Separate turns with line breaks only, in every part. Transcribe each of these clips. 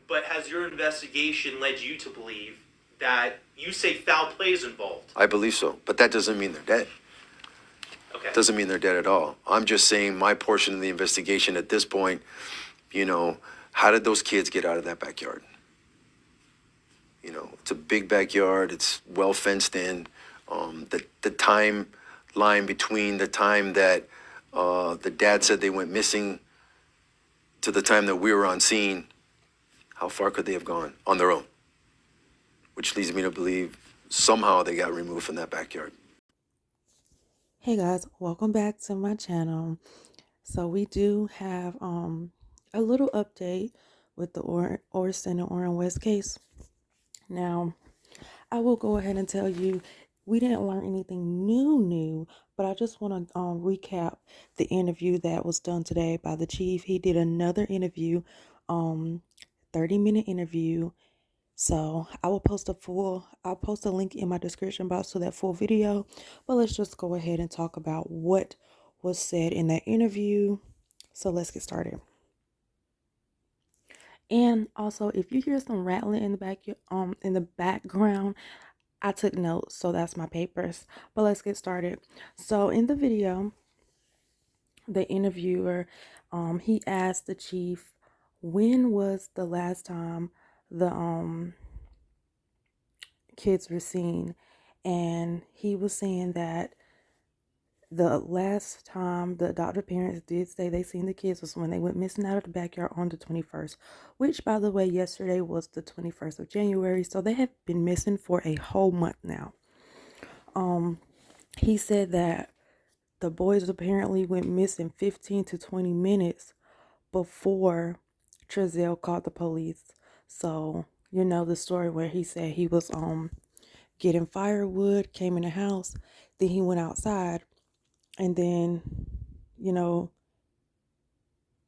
But has your investigation led you to believe that you say foul play is involved?
I believe so, but that doesn't mean they're dead.
Okay.
Doesn't mean they're dead at all. I'm just saying my portion of the investigation at this point, how did those kids get out of that backyard? It's a big backyard. It's well fenced in. The timeline between the time that the dad said they went missing to the time that we were on scene, how far could they have gone on their own? Which leads me to believe somehow they got removed from that backyard.
Hey guys, welcome back to my channel. So we do have a little update with the Orson and Orrin West case. Now, I will go ahead and tell you we didn't learn anything new, but I just want to recap the interview that was done today by the chief. He did another interview, 30-minute interview. So I'll post a link in my description box to that full video. But let's just go ahead and talk about what was said in that interview. So let's get started. And also, if you hear some rattling in the background, I took notes, so that's my papers. But let's get started. So in the video, the interviewer, he asked the chief, when was the last time the kids were seen, and he was saying that the last time the adoptive parents did say they seen the kids was when they went missing out of the backyard on the 21st, which, by the way, yesterday was the 21st of January, so they have been missing for a whole month now. He said that the boys apparently went missing 15 to 20 minutes before Trezell called the police. So, you know the story where he said he was getting firewood, came in the house, then he went outside, and then,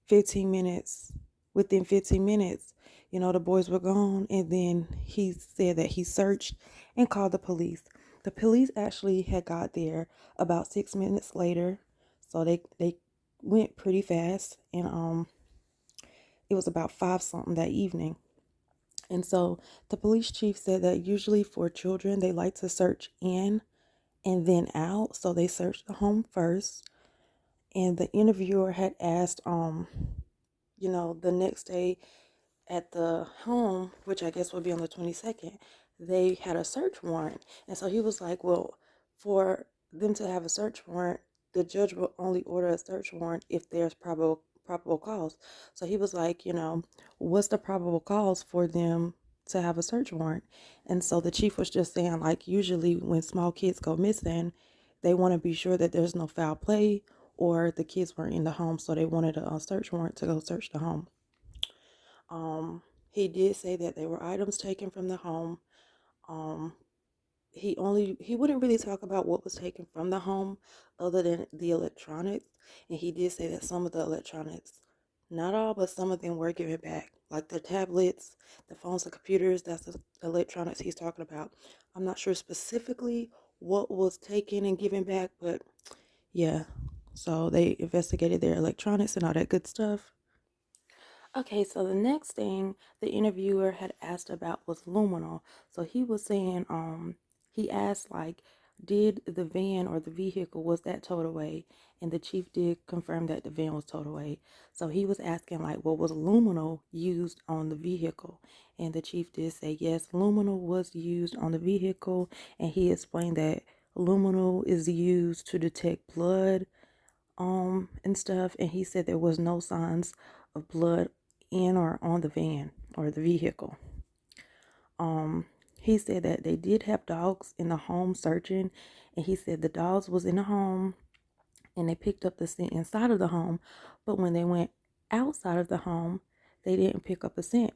15 minutes, within 15 minutes, the boys were gone, and then he said that he searched and called the police. The police actually had got there about 6 minutes later, so they went pretty fast, and it was about 5 something that evening. And so the police chief said that usually for children, they like to search in and then out. So they searched the home first. And the interviewer had asked, the next day at the home, which I guess would be on the 22nd, they had a search warrant. And so he was like, well, for them to have a search warrant, the judge will only order a search warrant if there's probable cause. So he was like, what's the probable cause for them to have a search warrant? And so the chief was just saying, like, usually when small kids go missing, they want to be sure that there's no foul play or the kids weren't in the home, so they wanted a search warrant to go search the home. He did say that there were items taken from the home. He wouldn't really talk about what was taken from the home other than the electronics. And he did say that some of the electronics, not all, but some of them were given back. Like the tablets, the phones, the computers, that's the electronics he's talking about. I'm not sure specifically what was taken and given back, but yeah. So they investigated their electronics and all that good stuff. Okay, so the next thing the interviewer had asked about was luminol. So he was saying, he asked, like, did the van or the vehicle, was that towed away? And the chief did confirm that the van was towed away. So he was asking, like, well, was luminol used on the vehicle? And the chief did say, yes, luminol was used on the vehicle. And he explained that luminol is used to detect blood, and stuff. And he said there was no signs of blood in or on the van or the vehicle. He said that they did have dogs in the home searching, and he said the dogs was in the home and they picked up the scent inside of the home, but when they went outside of the home, they didn't pick up a scent.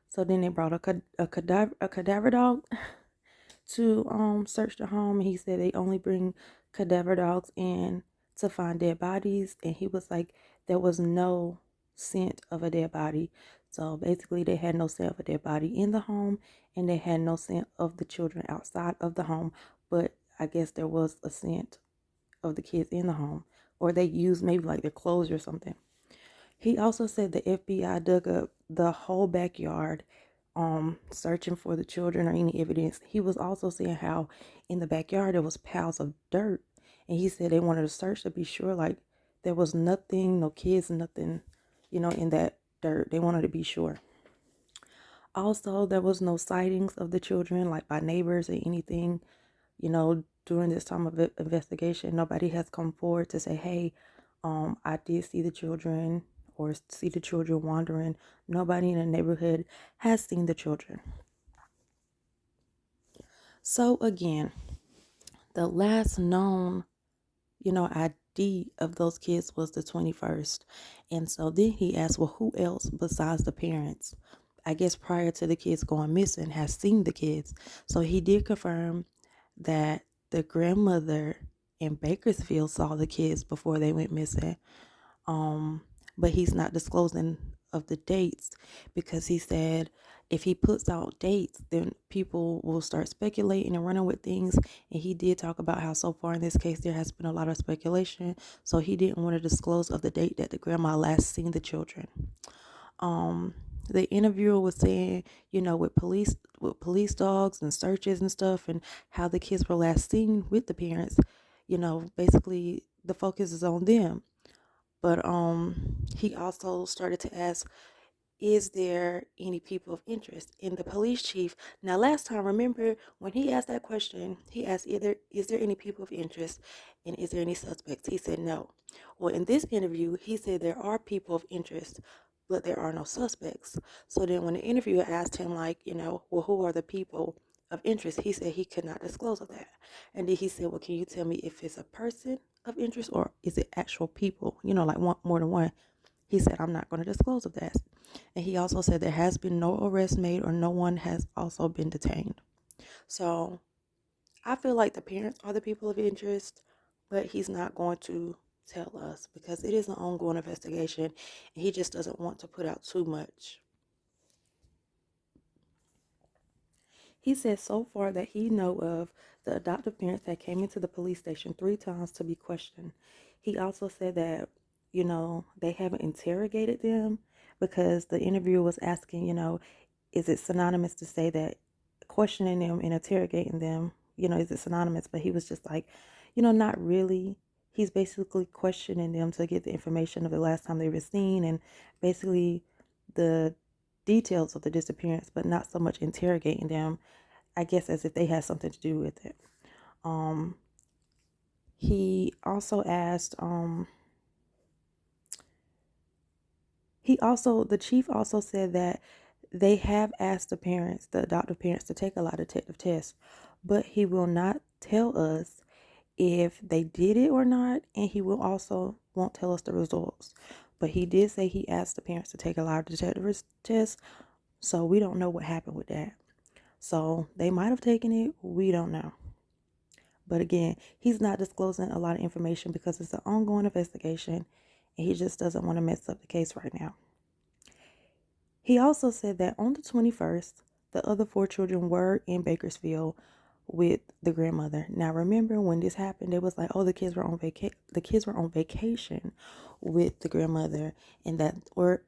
So then they brought a cadaver dog to search the home. He said they only bring cadaver dogs in to find dead bodies, and he was like, there was no scent of a dead body. So basically they had no scent of a dead body in the home, and they had no scent of the children outside of the home, but I guess there was a scent of the kids in the home, or they used maybe like their clothes or something. He also said the FBI dug up the whole backyard, searching for the children or any evidence. He was also saying how in the backyard there was piles of dirt, and he said they wanted to search to be sure, like there was nothing, no kids, nothing, in that dirt. They wanted to be sure. Also, there was no sightings of the children, like by neighbors or anything. During this time of investigation, nobody has come forward to say, hey, I did see the children or see the children wandering. Nobody in the neighborhood has seen the children. So again, the last known, ID of those kids was the 21st. And so then he asked, well, who else besides the parents, I guess prior to the kids going missing, has seen the kids? So he did confirm that the grandmother in Bakersfield saw the kids before they went missing. But he's not disclosing of the dates because he said if he puts out dates, then people will start speculating and running with things. And he did talk about how so far in this case there has been a lot of speculation. So he didn't want to disclose of the date that the grandma last seen the children. The interviewer was saying, with police dogs and searches and stuff, and how the kids were last seen with the parents, basically the focus is on them. But he also started to ask, is there any people of interest in the police chief? Now, last time, remember when he asked that question, he asked either, is there any people of interest and is there any suspects? He said no. Well, in this interview, he said there are people of interest, but there are no suspects. So then when the interviewer asked him, like, well, who are the people of interest? He said he could not disclose of that. And then he said, well, can you tell me if it's a person of interest or is it actual people, like one, more than one? He said, I'm not going to disclose of that. And he also said there has been no arrest made or no one has also been detained. So I feel like the parents are the people of interest, but he's not going to tell us because it is an ongoing investigation and he just doesn't want to put out too much. He said so far that he know of the adoptive parents that came into the police station 3 times to be questioned. He also said that, they haven't interrogated them because the interviewer was asking, is it synonymous to say that questioning them and interrogating them, is it synonymous? But he was just like, not really. He's basically questioning them to get the information of the last time they were seen and basically the details of the disappearance, but not so much interrogating them, I guess, as if they had something to do with it. He also asked, the chief also said that they have asked the adoptive parents, to take a lie detective test, but he will not tell us if they did it or not, and he will also won't tell us the results. But he did say he asked the parents to take a lie detector test, so we don't know what happened with that. So they might have taken it, we don't know. But again, he's not disclosing a lot of information because it's an ongoing investigation and he just doesn't want to mess up the case right now. He also said that on the 21st, the other 4 children were in Bakersfield with the grandmother. Now, remember when this happened, it was like, oh, the kids were on vacation with the grandmother, and that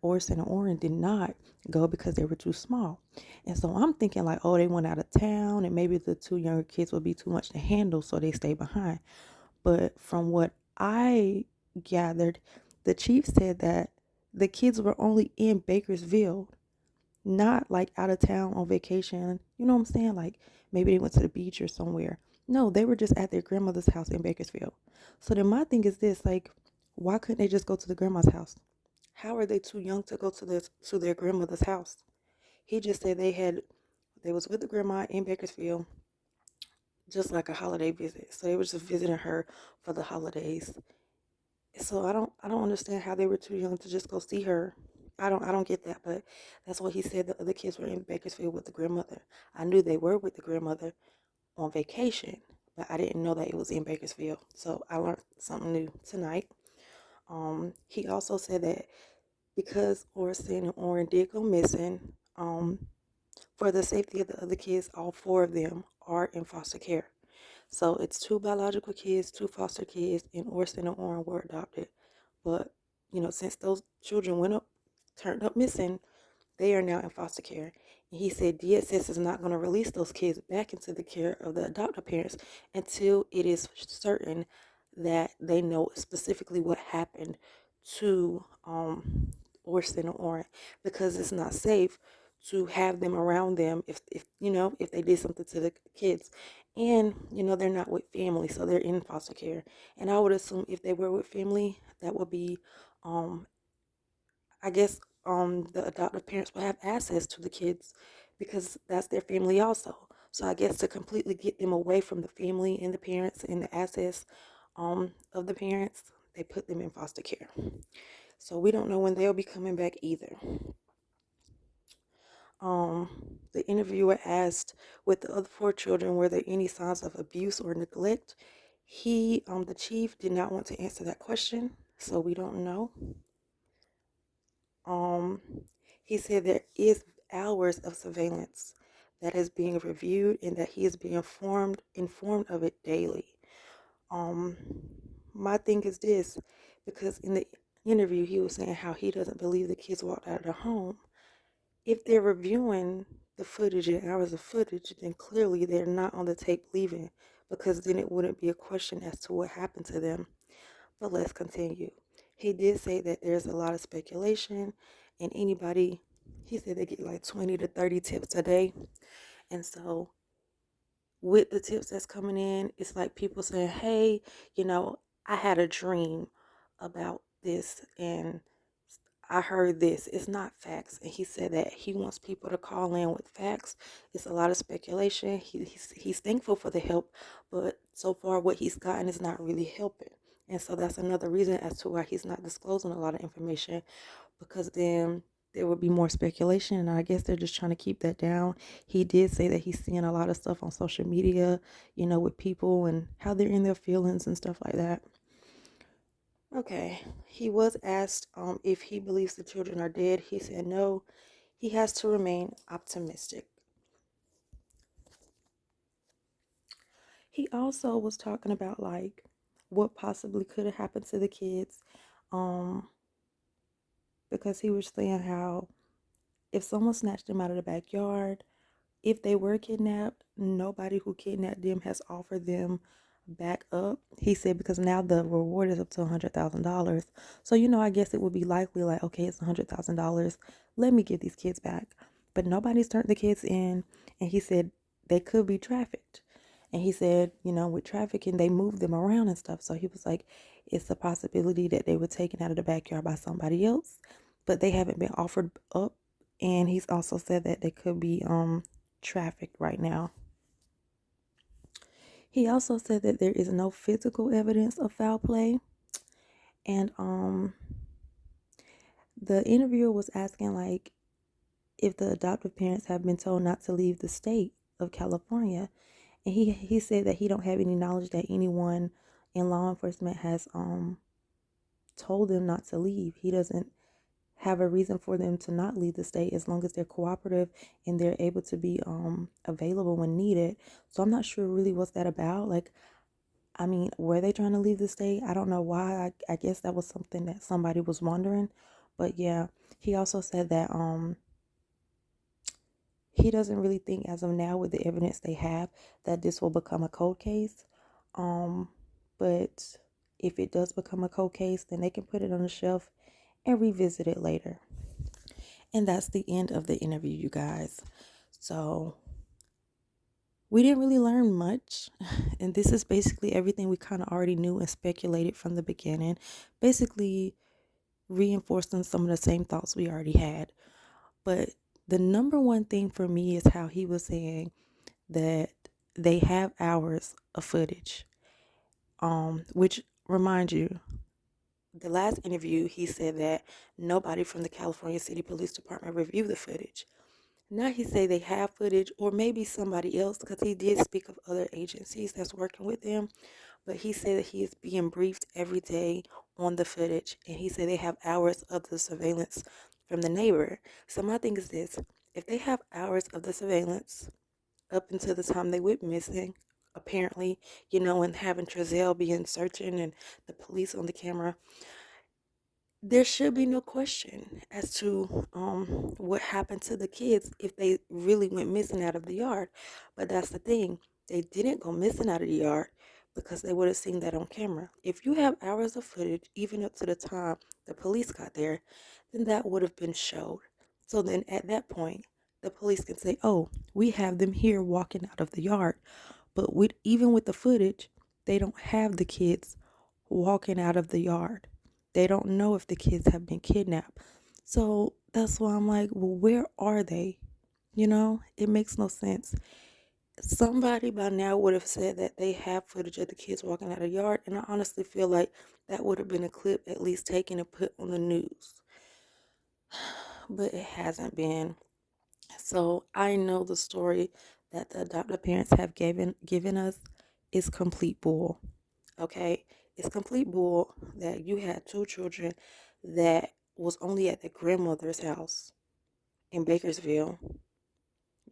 Orson and Orrin did not go because they were too small. And so I'm thinking like, oh, they went out of town, and maybe the 2 younger kids would be too much to handle, so they stayed behind. But from what I gathered, the chief said that the kids were only in Bakersfield, not like out of town on vacation. You know what I'm saying? Like maybe they went to the beach or somewhere. No, they were just at their grandmother's house in Bakersfield. So then my thing is this, like, why couldn't they just go to the grandma's house? How are they too young to go to their grandmother's house? He just said they was with the grandma in Bakersfield, just like a holiday visit. So they was just visiting her for the holidays. So I don't understand how they were too young to just go see her. I don't get that, but that's what he said. The other kids were in Bakersfield with the grandmother. I knew they were with the grandmother on vacation, but I didn't know that it was in Bakersfield. So I learned something new tonight. He also said that because Orson and Orrin did go missing, for the safety of the other kids, all 4 of them are in foster care. So it's 2 biological kids, 2 foster kids, and Orson and Orrin were adopted. But, since those children turned up missing, they are now in foster care. And he said DSS is not going to release those kids back into the care of the adoptive parents until it is certain that they know specifically what happened to Orson or Orrin, because it's not safe to have them around them if if they did something to the kids. And they're not with family, so they're in foster care. And I would assume if they were with family, that would be um I guess the adoptive parents will have access to the kids because that's their family also. So I guess to completely get them away from the family and the parents and the access of the parents, they put them in foster care. So we don't know when they'll be coming back either. The interviewer asked, with the other four children, were there any signs of abuse or neglect? The chief did not want to answer that question, so we don't know. Um, he said there is hours of surveillance that is being reviewed and that he is being informed of it daily. Um, my thing is this, because in the interview he was saying how he doesn't believe the kids walked out of the home. If they're reviewing the footage and hours of footage, then clearly they're not on the tape leaving, because then it wouldn't be a question as to what happened to them. But let's continue. He did say that there's a lot of speculation, and he said they get like 20 to 30 tips a day. And so, with the tips that's coming in, it's like people saying, hey, I had a dream about this, and I heard this. It's not facts. And he said that he wants people to call in with facts. It's a lot of speculation. He's thankful for the help, but so far what he's gotten is not really helping. And so that's another reason as to why he's not disclosing a lot of information, because then there would be more speculation. And I guess they're just trying to keep that down. He did say that he's seeing a lot of stuff on social media, with people and how they're in their feelings and stuff like that. Okay, he was asked if he believes the children are dead. He said no, he has to remain optimistic. He also was talking about like what possibly could have happened to the kids, um, because he was saying how if someone snatched them out of the backyard, if they were kidnapped, nobody who kidnapped them has offered them back up. He said because now the reward is up to $100,000. So I guess it would be likely like, okay, it's $100,000. Let me get these kids back. But nobody's turned the kids in, and he said they could be trafficked. And he said, with trafficking, they move them around and stuff. So he was like, it's a possibility that they were taken out of the backyard by somebody else, but they haven't been offered up. And he's also said that they could be trafficked right now. He also said that there is no physical evidence of foul play. And the interviewer was asking like if the adoptive parents have been told not to leave the state of California. And he said that he don't have any knowledge that anyone in law enforcement has told them not to leave. He doesn't have a reason for them to not leave the state as long as they're cooperative and they're able to be available when needed. So I'm not sure really what's that about. Like, I mean, were they trying to leave the state? I don't know why. I guess that was something that somebody was wondering. But yeah, he also said that he doesn't really think as of now with the evidence they have that this will become a cold case. But if it does become a cold case, then they can put it on the shelf and revisit it later. And that's the end of the interview, you guys. So we didn't really learn much. And this is basically everything we kind of already knew and speculated from the beginning. Basically reinforcing some of the same thoughts we already had. But the number one thing for me is how he was saying that they have hours of footage. Which remind you, the last interview, he said that nobody from the California City Police Department reviewed the footage. Now he say they have footage, or maybe somebody else, because he did speak of other agencies that's working with him. But he said that he is being briefed every day on the footage, and he said they have hours of the surveillance from the neighbor. So my thing is this: if they have hours of the surveillance up until the time they went missing, apparently, and having Trezell being searching and the police on the camera, there should be no question as to what happened to the kids if they really went missing out of the yard. But that's the thing. They didn't go missing out of the yard because they would have seen that on camera. If you have hours of footage, even up to the time the police got there, then that would have been showed. So then at that point, the police can say, "Oh, we have them here walking out of the yard." But even with the footage, they don't have the kids walking out of the yard. They don't know if the kids have been kidnapped. So that's why I'm like, well, where are they? It makes no sense. Somebody by now would have said that they have footage of the kids walking out of the yard, and I honestly feel like that would have been a clip at least taken and put on the news. But it hasn't been. So I know the story that the adoptive parents have given us is complete bull. Okay? It's complete bull that you had two children that was only at their grandmother's house in Bakersville.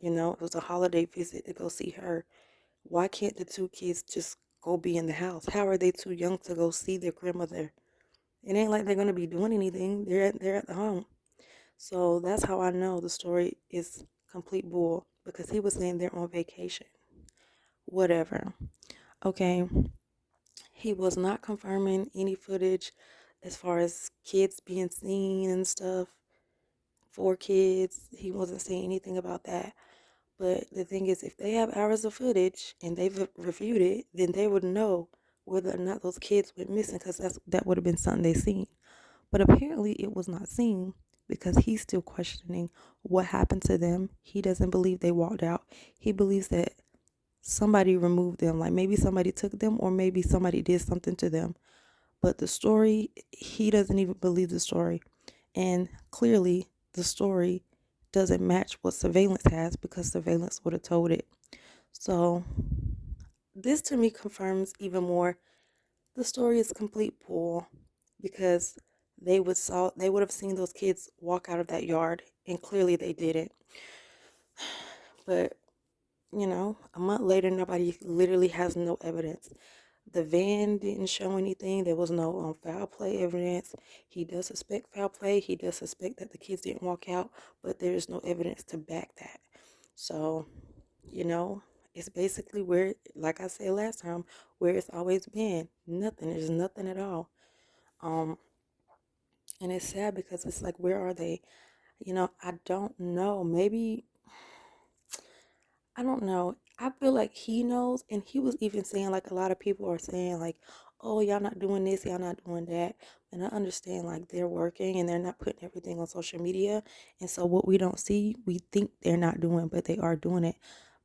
It was a holiday visit to go see her. Why can't the two kids just go be in the house? How are they too young to go see their grandmother? It ain't like they're gonna be doing anything. They're at the home. So that's how I know the story is complete bull because he was saying they're on vacation. Whatever. Okay. He was not confirming any footage as far as kids being seen and stuff. 4 kids. He wasn't saying anything about that. But the thing is, if they have hours of footage and they've reviewed it, then they would know whether or not those kids went missing because that would have been something they seen. But apparently it was not seen because he's still questioning what happened to them. He doesn't believe they walked out. He believes that somebody removed them, like maybe somebody took them or maybe somebody did something to them. But the story, he doesn't even believe the story. And clearly the story doesn't match what surveillance has because surveillance would have told it. So this to me confirms even more the story is complete bull because they would have seen those kids walk out of that yard and clearly they didn't. But a month later nobody literally has no evidence. The van didn't show anything. There was no foul play evidence. He does suspect foul play. He does suspect that the kids didn't walk out, but there is no evidence to back that. So, it's basically where, like I said last time, where it's always been. Nothing. There's nothing at all. Um, and it's sad because it's like, where are they? I don't know. Maybe, I don't know. I feel like he knows, and he was even saying, like, a lot of people are saying, like, oh, y'all not doing this, y'all not doing that. And I understand, like, they're working and they're not putting everything on social media. And so what we don't see, we think they're not doing, but they are doing it.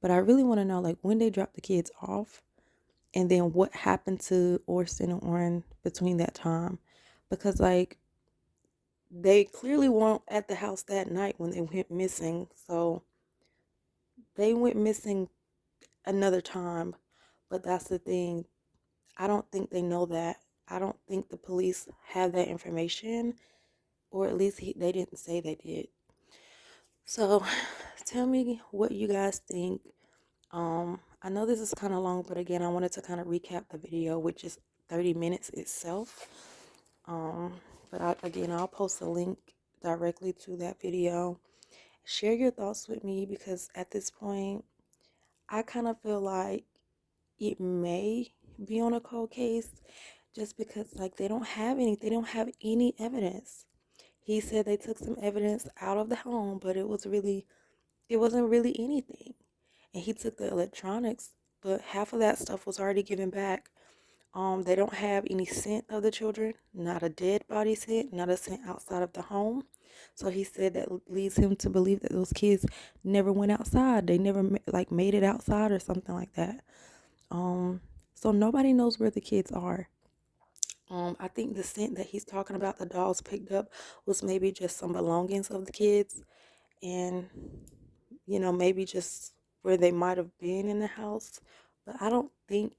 But I really want to know, like, when they drop the kids off, and then what happened to Orson and Orrin between that time. Because, like, they clearly weren't at the house that night when they went missing. So they went missing another time. But that's the thing. I don't think they know that. I don't think the police have that information, or at least they didn't say they did. So tell me what you guys think. I know this is kind of long, but again, I wanted to kind of recap the video, which is 30 minutes itself. But again, I'll post a link directly to that video. Share your thoughts with me because at this point, I kind of feel like it may be on a cold case just because like they don't have any evidence. He said they took some evidence out of the home, but it wasn't really anything. And he took the electronics, but half of that stuff was already given back. They don't have any scent of the children, not a dead body scent, not a scent outside of the home. So he said that leads him to believe that those kids never went outside. They never like made it outside or something like that. So nobody knows where the kids are. I think the scent that he's talking about the dogs picked up was maybe just some belongings of the kids and, maybe just where they might have been in the house. But I don't think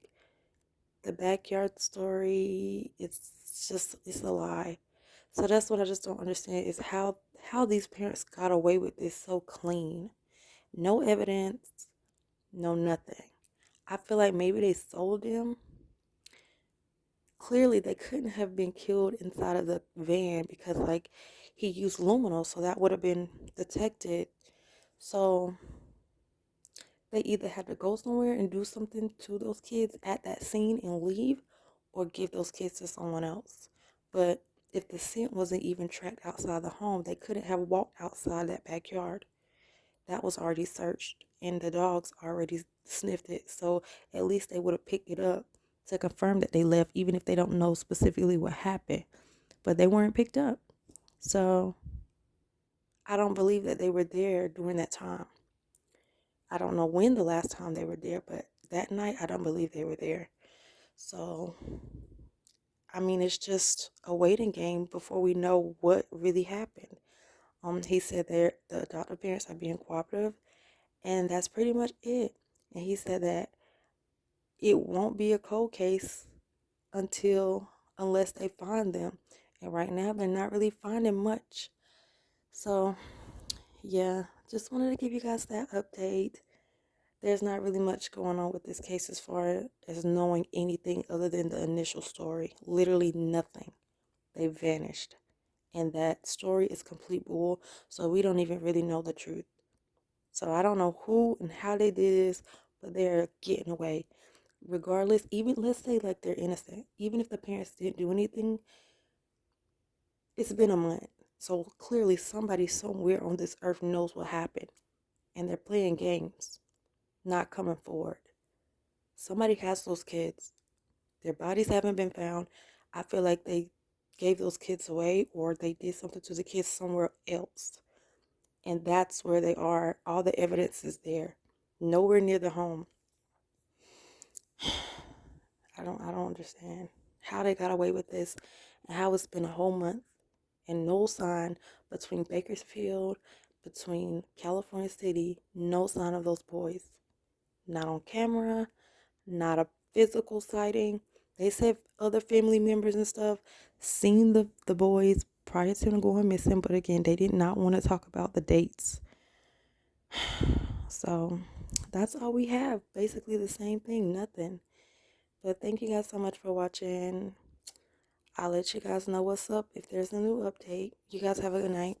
the backyard story, it's a lie. So that's what I just don't understand is how these parents got away with this so clean. No evidence, no nothing. I feel like maybe they sold them. clearly they couldn't have been killed inside of the van because like he used luminol, so that would have been detected. So they either had to go somewhere and do something to those kids at that scene and leave, or give those kids to someone else. But if the scent wasn't even tracked outside the home, they couldn't have walked outside that backyard. That was already searched and the dogs already sniffed it. So at least they would have picked it up to confirm that they left, even if they don't know specifically what happened. But they weren't picked up. So I don't believe that they were there during that time. I don't know when the last time they were there, but that night I don't believe they were there. So, I mean, it's just a waiting game before we know what really happened. He said that the adoptive parents are being cooperative, and that's pretty much it. And he said that it won't be a cold case unless they find them. And right now they're not really finding much. So, yeah, just wanted to give you guys that update. There's not really much going on with this case as far as knowing anything other than the initial story. Literally nothing. They vanished. And that story is complete bull, so we don't even really know the truth. So I don't know who and how they did this, but they're getting away. Regardless, even let's say like they're innocent, even if the parents didn't do anything, it's been a month. So clearly somebody somewhere on this earth knows what happened. And they're playing games, not coming forward. Somebody has those kids. Their bodies haven't been found. I feel like they gave those kids away or they did something to the kids somewhere else. And that's where they are. All the evidence is there. Nowhere near the home. I don't understand how they got away with this and how it's been a whole month and no sign between Bakersfield, between California City, no sign of those boys. Not on camera, not a physical sighting. They said other family members and stuff seen the boys prior to them going missing, but again, they did not want to talk about the dates. So that's all we have. Basically the same thing, nothing. But thank you guys so much for watching. I'll let you guys know what's up if there's a new update. You guys have a good night.